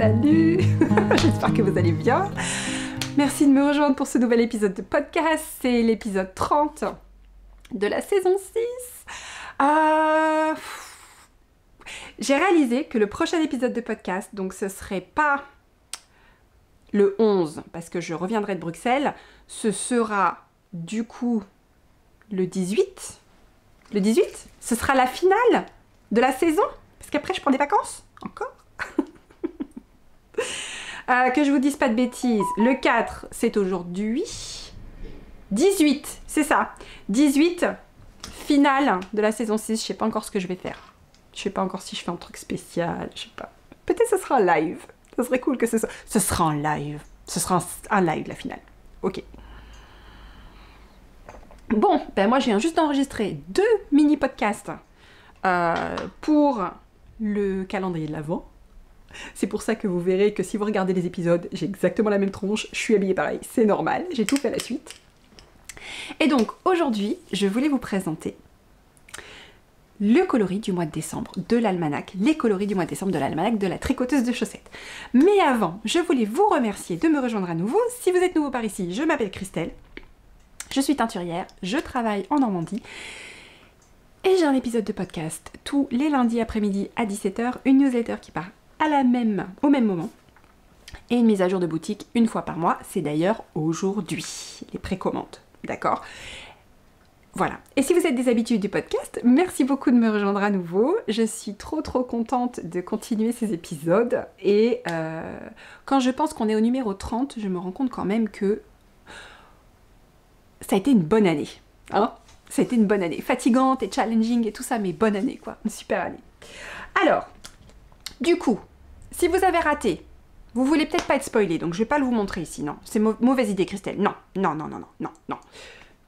salut. J'espère que vous allez bien. Merci de me rejoindre pour ce nouvel épisode de podcast. C'est l'épisode 30 de la saison 6. J'ai réalisé que le prochain épisode de podcast, donc ce serait pas le 11, parce que je reviendrai de Bruxelles, ce sera du coup le 18. Le 18, ce sera la finale de la saison, parce qu'après je prends des vacances, encore. Que je vous dise pas de bêtises, le 4, c'est aujourd'hui. 18, c'est ça. 18, finale de la saison 6, je sais pas encore ce que je vais faire. Je sais pas encore si je fais un truc spécial, je sais pas. Peut-être ce sera en live. Ça serait cool que ce soit. Ce sera en live. Ce sera un live, la finale. Ok. Bon, ben moi je viens juste d'enregistrer 2 mini-podcasts pour le calendrier de l'Avent. C'est pour ça que vous verrez que si vous regardez les épisodes, j'ai exactement la même tronche, je suis habillée pareil, c'est normal, j'ai tout fait à la suite. Et donc aujourd'hui, je voulais vous présenter le coloris du mois de décembre de l'almanach, les coloris du mois de décembre de l'almanach de la tricoteuse de chaussettes. Mais avant, je voulais vous remercier de me rejoindre à nouveau. Si vous êtes nouveau par ici, je m'appelle Christelle, je suis teinturière, je travaille en Normandie et j'ai un épisode de podcast tous les lundis après-midi à 17h, une newsletter qui part au même moment et une mise à jour de boutique une fois par mois. C'est d'ailleurs aujourd'hui, les précommandes, d'accord ? Voilà. Et si vous êtes des habitués du podcast, merci beaucoup de me rejoindre à nouveau. Je suis trop contente de continuer ces épisodes. Et quand je pense qu'on est au numéro 30, je me rends compte quand même que ça a été une bonne année. Hein ? Ça a été une bonne année. Fatigante et challenging et tout ça, mais bonne année quoi. Une super année. Alors, du coup, si vous avez raté, vous voulez peut-être pas être spoilé, donc je vais pas le vous montrer ici, non. C'est mauvaise idée, Christelle. Non.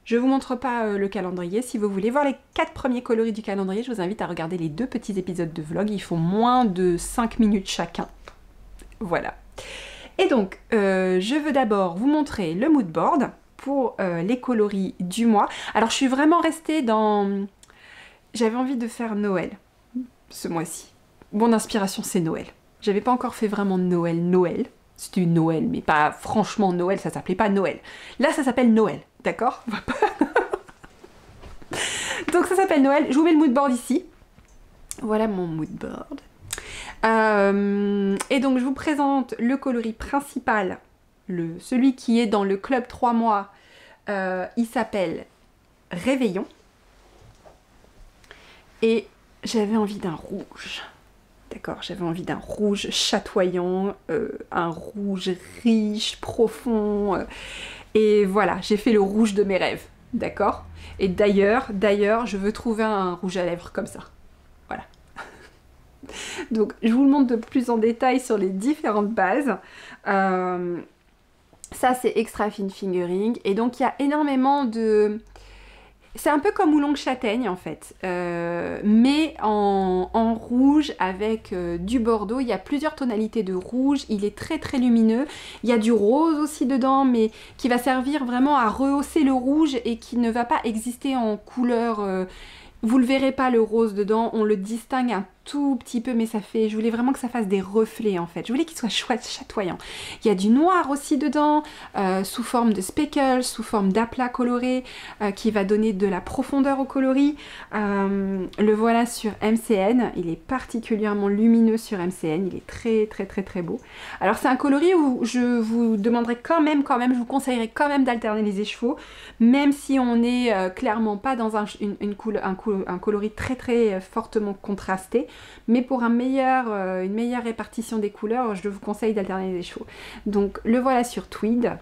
Je vous montre pas le calendrier. Si vous voulez voir les 4 premiers coloris du calendrier, je vous invite à regarder les 2 petits épisodes de vlog. Ils font moins de 5 minutes chacun. Voilà. Et donc, je veux d'abord vous montrer le mood board pour les coloris du mois. Alors, je suis vraiment restée dans... J'avais envie de faire Noël ce mois-ci. Mon inspiration, c'est Noël. J'avais pas encore fait vraiment Noël. C'était Noël, mais pas franchement Noël, ça s'appelait pas Noël. Là, ça s'appelle Noël, d'accord ? Donc ça s'appelle Noël. Je vous mets le mood board ici. Voilà mon mood board. Et donc je vous présente le coloris principal, celui qui est dans le club 3 mois. Il s'appelle Réveillon. Et j'avais envie d'un rouge. D'accord, j'avais envie d'un rouge chatoyant, un rouge riche, profond. Et voilà, j'ai fait le rouge de mes rêves. D'accord ? Et d'ailleurs, je veux trouver un rouge à lèvres comme ça. Voilà. Donc, je vous le montre de plus en détail sur les différentes bases. Ça, c'est Extra Fine Fingering. Et donc, il y a énormément de... C'est un peu comme Oolong Châtaigne en fait, mais en rouge avec du bordeaux. Il y a plusieurs tonalités de rouge, il est très lumineux. Il y a du rose aussi dedans, mais qui va servir vraiment à rehausser le rouge et qui ne va pas exister en couleur... Vous le verrez pas le rose dedans, on le distingue un tout petit peu, mais ça fait... Je voulais vraiment que ça fasse des reflets en fait. Je voulais qu'il soit chatoyant. Il y a du noir aussi dedans, sous forme de speckles, sous forme d'aplats colorés, qui va donner de la profondeur au coloris. Le voilà sur MCN. Il est particulièrement lumineux sur MCN. Il est très beau. Alors c'est un coloris où je vous demanderai quand même, je vous conseillerais quand même d'alterner les échevaux, même si on n'est clairement pas dans un coloris très fortement contrasté, mais pour une meilleure répartition des couleurs, je vous conseille d'alterner les chevaux. Donc le voilà sur Tweed,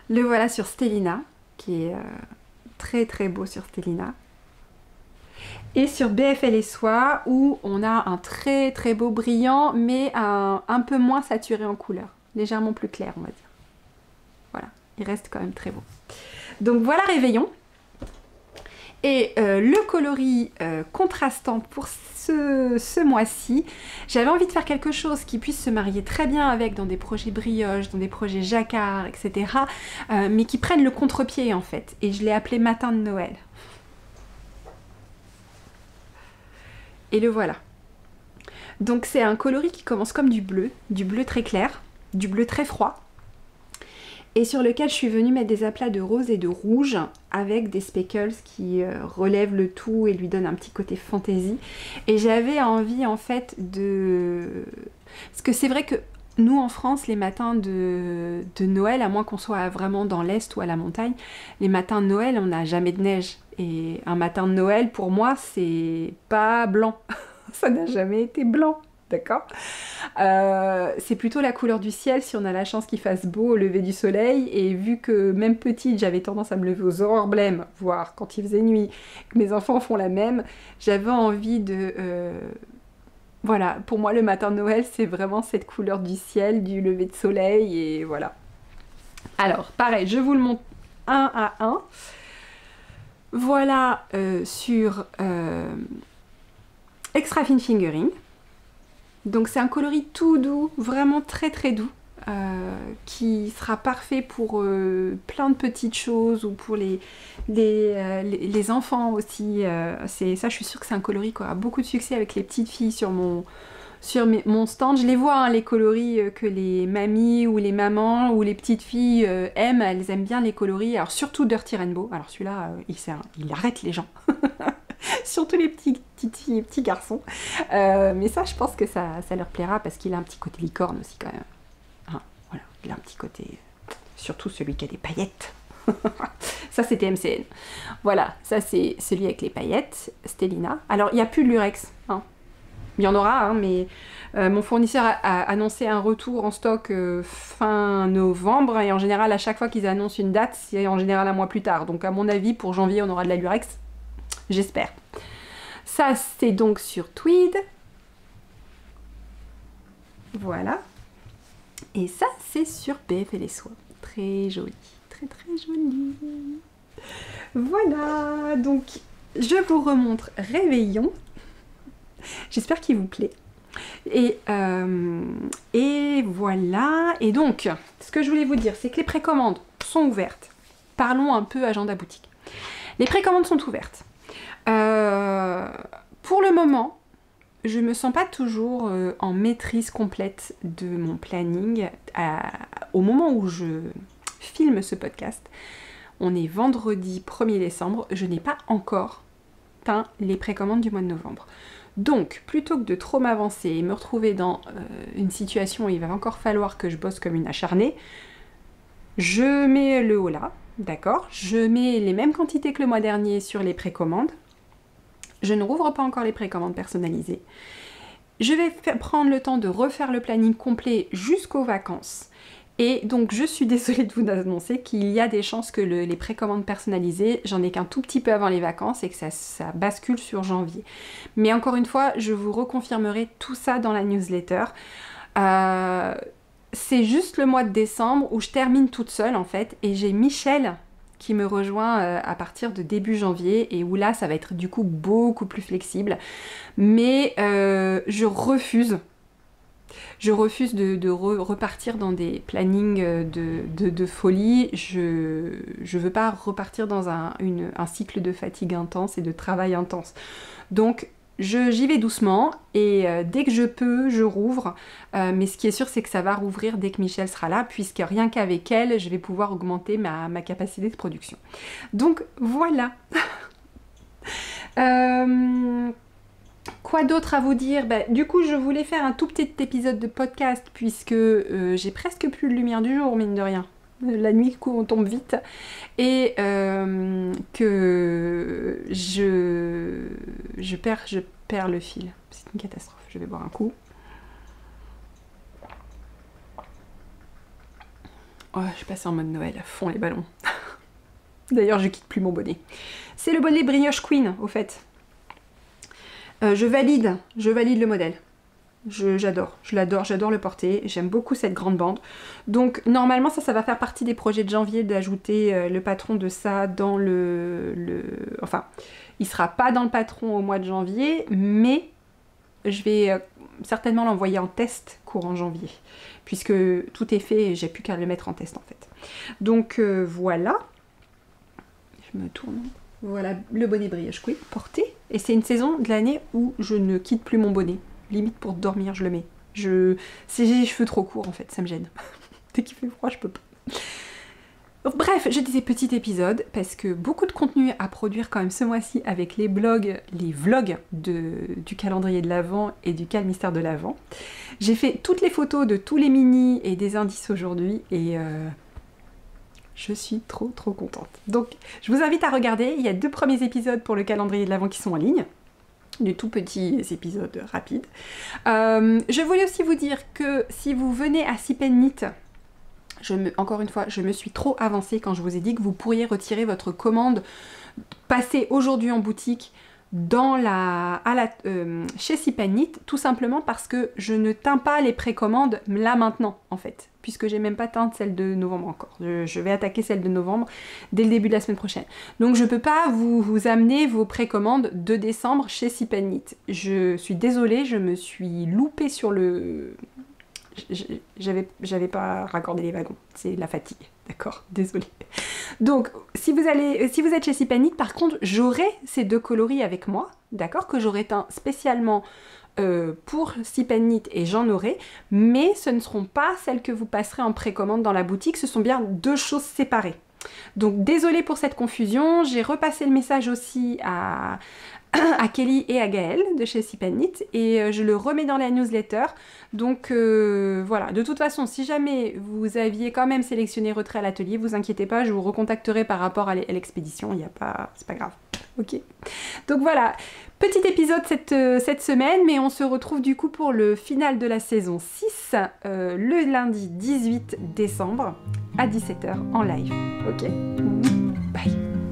le voilà sur Stellina, qui est très beau sur Stellina, et sur BFL et Soie, où on a un très beau brillant, mais un peu moins saturé en couleur, légèrement plus clair on va dire. Voilà, il reste quand même très beau. Donc voilà Réveillon. Et le coloris contrastant pour ce mois-ci, j'avais envie de faire quelque chose qui puisse se marier très bien avec dans des projets brioche, dans des projets jacquard, etc. Mais qui prennent le contre-pied en fait. Et je l'ai appelé Matin de Noël. Et le voilà. Donc c'est un coloris qui commence comme du bleu très clair, du bleu très froid, et sur lequel je suis venue mettre des aplats de rose et de rouge avec des speckles qui relèvent le tout et lui donnent un petit côté fantaisie. Et j'avais envie en fait de... Parce que c'est vrai que nous en France, les matins de Noël, à moins qu'on soit vraiment dans l'Est ou à la montagne, les matins de Noël, on n'a jamais de neige. Et un matin de Noël, pour moi, c'est pas blanc. Ça n'a jamais été blanc. D'accord. C'est plutôt la couleur du ciel si on a la chance qu'il fasse beau au lever du soleil, et vu que même petite j'avais tendance à me lever aux aurores blêmes, voire quand il faisait nuit, que mes enfants font la même, j'avais envie de... Voilà, pour moi le matin de Noël c'est vraiment cette couleur du ciel, du lever de soleil, et voilà. Alors pareil, je vous le montre un à un. Voilà sur Extra Fine Fingering. Donc c'est un coloris tout doux, vraiment très très doux, qui sera parfait pour plein de petites choses, ou pour les enfants aussi. Ça, je suis sûre que c'est un coloris qui aura beaucoup de succès avec les petites filles sur mon stand. Je les vois, hein, les coloris que les mamies ou les mamans ou les petites filles aiment. Elles aiment bien les coloris, alors surtout Dirty Rainbow. Alors celui-là, il arrête les gens. Surtout les petites filles et petits garçons. Mais ça, je pense que ça leur plaira parce qu'il a un petit côté licorne aussi quand même. Hein, voilà, il a un petit côté... Surtout celui qui a des paillettes. Ça, c'était MCN. Voilà, ça c'est celui avec les paillettes, Stellina. Alors, il n'y a plus de lurex. Hein. Il y en aura, hein, mais mon fournisseur a annoncé un retour en stock fin novembre. Et en général, à chaque fois qu'ils annoncent une date, c'est en général un mois plus tard. Donc, à mon avis, pour janvier, on aura de la lurex. J'espère. Ça, c'est donc sur Tweed. Voilà. Et ça, c'est sur BF et les soies. Très joli. Très, très joli. Voilà. Donc, je vous remontre Réveillon. J'espère qu'il vous plaît. Et voilà. Et donc, ce que je voulais vous dire, c'est que les précommandes sont ouvertes. Parlons un peu agenda boutique. Les précommandes sont ouvertes. Pour le moment, je me sens pas toujours en maîtrise complète de mon planning. Au moment où je filme ce podcast, on est vendredi 1er décembre, je n'ai pas encore peint les précommandes du mois de novembre. Donc, plutôt que de trop m'avancer et me retrouver dans une situation où il va encore falloir que je bosse comme une acharnée, je mets le haut là, d'accord ? Je mets les mêmes quantités que le mois dernier sur les précommandes. Je ne rouvre pas encore les précommandes personnalisées. Je vais prendre le temps de refaire le planning complet jusqu'aux vacances. Et donc je suis désolée de vous annoncer qu'il y a des chances que les précommandes personnalisées, j'en ai qu'un tout petit peu avant les vacances et que ça bascule sur janvier. Mais encore une fois, je vous reconfirmerai tout ça dans la newsletter. C'est juste le mois de décembre où je termine toute seule en fait, et j'ai Michel qui me rejoint à partir de début janvier, et où là ça va être du coup beaucoup plus flexible. Mais je refuse de repartir dans des plannings de folie. Je veux pas repartir dans un cycle de fatigue intense et de travail intense. Donc j'y vais doucement, et dès que je peux, je rouvre. Mais ce qui est sûr, c'est que ça va rouvrir dès que Michel sera là, puisque rien qu'avec elle, je vais pouvoir augmenter ma capacité de production. Donc voilà. Quoi d'autre à vous dire ? Du coup, je voulais faire un tout petit épisode de podcast, puisque j'ai presque plus de lumière du jour, mine de rien. La nuit, on tombe vite. Et que je perds le fil. C'est une catastrophe. Je vais boire un coup. Oh, je suis passée en mode Noël, à fond les ballons. D'ailleurs, je quitte plus mon bonnet. C'est le bonnet Brioche Queen, au fait. Je valide le modèle. J'adore, j'adore le porter. J'aime beaucoup cette grande bande. Donc, normalement, ça va faire partie des projets de janvier d'ajouter le patron de ça dans Enfin, il sera pas dans le patron au mois de janvier, mais je vais certainement l'envoyer en test courant janvier, puisque tout est fait et j'ai plus qu'à le mettre en test en fait. Donc voilà, je me tourne. Voilà le bonnet Brioche Queen porté, et c'est une saison de l'année où je ne quitte plus mon bonnet. limite pour dormir, je le mets. Si j'ai les cheveux trop courts, en fait, ça me gêne. Dès qu'il fait froid, je peux pas. Bref, je disais petit épisode, parce que beaucoup de contenu à produire quand même ce mois-ci avec les vlogs du calendrier de l'Avent et du calmystère de l'Avent. J'ai fait toutes les photos de tous les minis et des indices aujourd'hui, et je suis trop contente. Donc, je vous invite à regarder, il y a 2 premiers épisodes pour le calendrier de l'Avent qui sont en ligne. De tout petits épisodes rapides. Je voulais aussi vous dire que si vous venez à Sip & Knit, encore une fois, je me suis trop avancée quand je vous ai dit que vous pourriez retirer votre commande, passer aujourd'hui en boutique chez Sip & Knit, tout simplement parce que je ne teins pas les précommandes là maintenant en fait, puisque j'ai même pas teint celle de novembre encore. Je vais attaquer celle de novembre dès le début de la semaine prochaine. Donc je peux pas vous amener vos précommandes de décembre chez Sip & Knit. Je suis désolée, je me suis loupée sur le... J'avais pas raccordé les wagons, c'est la fatigue, d'accord, désolée. Donc, si vous êtes chez Sip & Knit, par contre, j'aurai ces 2 coloris avec moi, d'accord, que j'aurai teint spécialement pour Sip & Knit et j'en aurai, mais ce ne seront pas celles que vous passerez en précommande dans la boutique, ce sont bien 2 choses séparées. Donc, désolée pour cette confusion, j'ai repassé le message aussi à Kelly et à Gaëlle de chez Sip & Knit et je le remets dans la newsletter. Donc voilà, de toute façon, si jamais vous aviez quand même sélectionné retrait à l'atelier, vous inquiétez pas, je vous recontacterai par rapport à l'expédition, c'est pas grave. Ok. Donc voilà, petit épisode cette semaine, mais on se retrouve du coup pour le final de la saison 6, le lundi 18 décembre à 17 h en live. Ok. Bye.